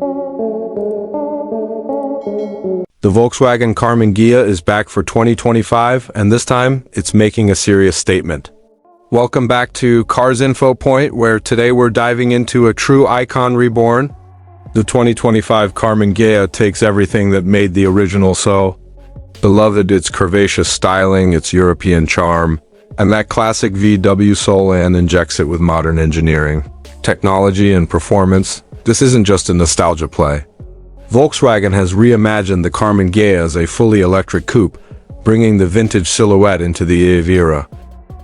The Volkswagen Karmann Ghia is back for 2025, and this time, it's making a serious statement. Welcome back to Cars Info Point, where today we're diving into a true icon reborn. The 2025 Karmann Ghia takes everything that made the original so beloved, its curvaceous styling, its European charm, and that classic VW soul, and injects it with modern engineering, technology, and performance. This isn't just a nostalgia play. Volkswagen has reimagined the Karmann Ghia as a fully electric coupe, bringing the vintage silhouette into the EV era.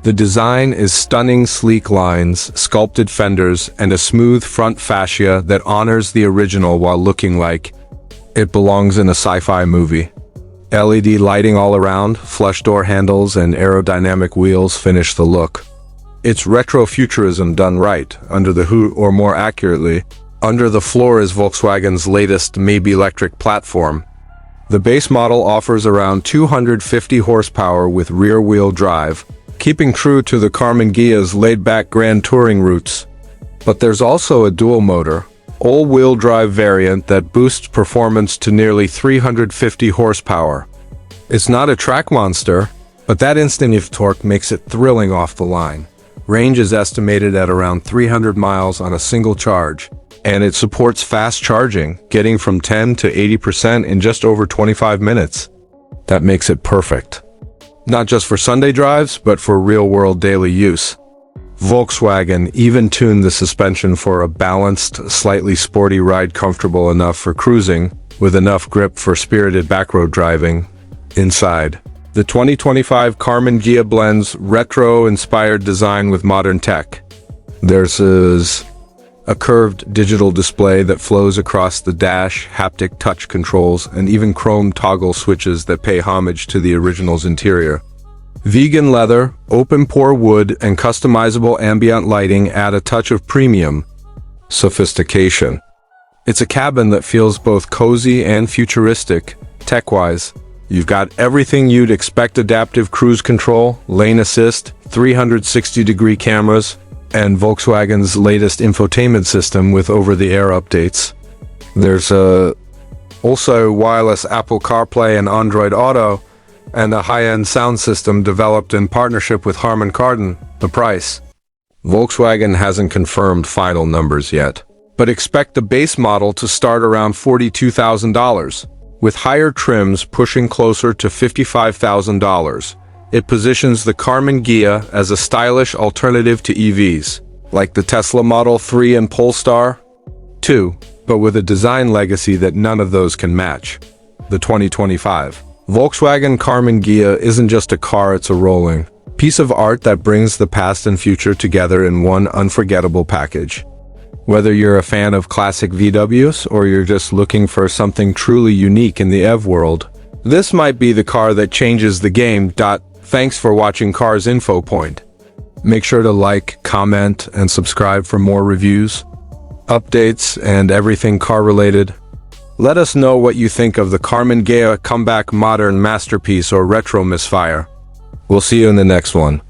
The design is stunning, sleek lines, sculpted fenders, and a smooth front fascia that honors the original while looking like it belongs in a sci-fi movie. LED lighting all around, flush door handles, and aerodynamic wheels finish the look. It's retro-futurism done right. Under the hood, or more accurately, under the floor, is Volkswagen's latest maybe electric platform. The base model offers around 250 horsepower with rear-wheel drive, keeping true to the Karmann Ghia's laid-back grand touring roots. But there's also a dual-motor, all-wheel drive variant that boosts performance to nearly 350 horsepower. It's not a track monster, but that instant torque makes it thrilling off the line. Range is estimated at around 300 miles on a single charge, and it supports fast charging, getting from 10 to 80% in just over 25 minutes. That makes it perfect. Not just for Sunday drives, but for real-world daily use. Volkswagen even tuned the suspension for a balanced, slightly sporty ride, comfortable enough for cruising, with enough grip for spirited backroad driving. Inside, the 2025 Karmann Ghia blends retro-inspired design with modern tech. There's a curved digital display that flows across the dash, haptic touch controls, and even chrome toggle switches that pay homage to the original's interior. Vegan leather, open-pore wood, and customizable ambient lighting add a touch of premium sophistication. It's a cabin that feels both cozy and futuristic. Tech-wise, you've got everything you'd expect: adaptive cruise control, lane assist, 360-degree cameras, and Volkswagen's latest infotainment system with over-the-air updates. There's also wireless Apple CarPlay and Android Auto, and a high-end sound system developed in partnership with Harman Kardon. The price: Volkswagen hasn't confirmed final numbers yet, but expect the base model to start around $42,000, with higher trims pushing closer to $55,000. It positions the Karmann Ghia as a stylish alternative to EVs, like the Tesla Model 3 and Polestar 2, but with a design legacy that none of those can match. The 2025 Volkswagen Karmann Ghia isn't just a car, it's a rolling piece of art that brings the past and future together in one unforgettable package. Whether you're a fan of classic VWs or you're just looking for something truly unique in the EV world, this might be the car that changes the game. Thanks for watching Cars Info Point. Make sure to like, comment, and subscribe for more reviews, updates, and everything car-related. Let us know what you think of the Karmann Ghia comeback, modern masterpiece, or retro misfire. We'll see you in the next one.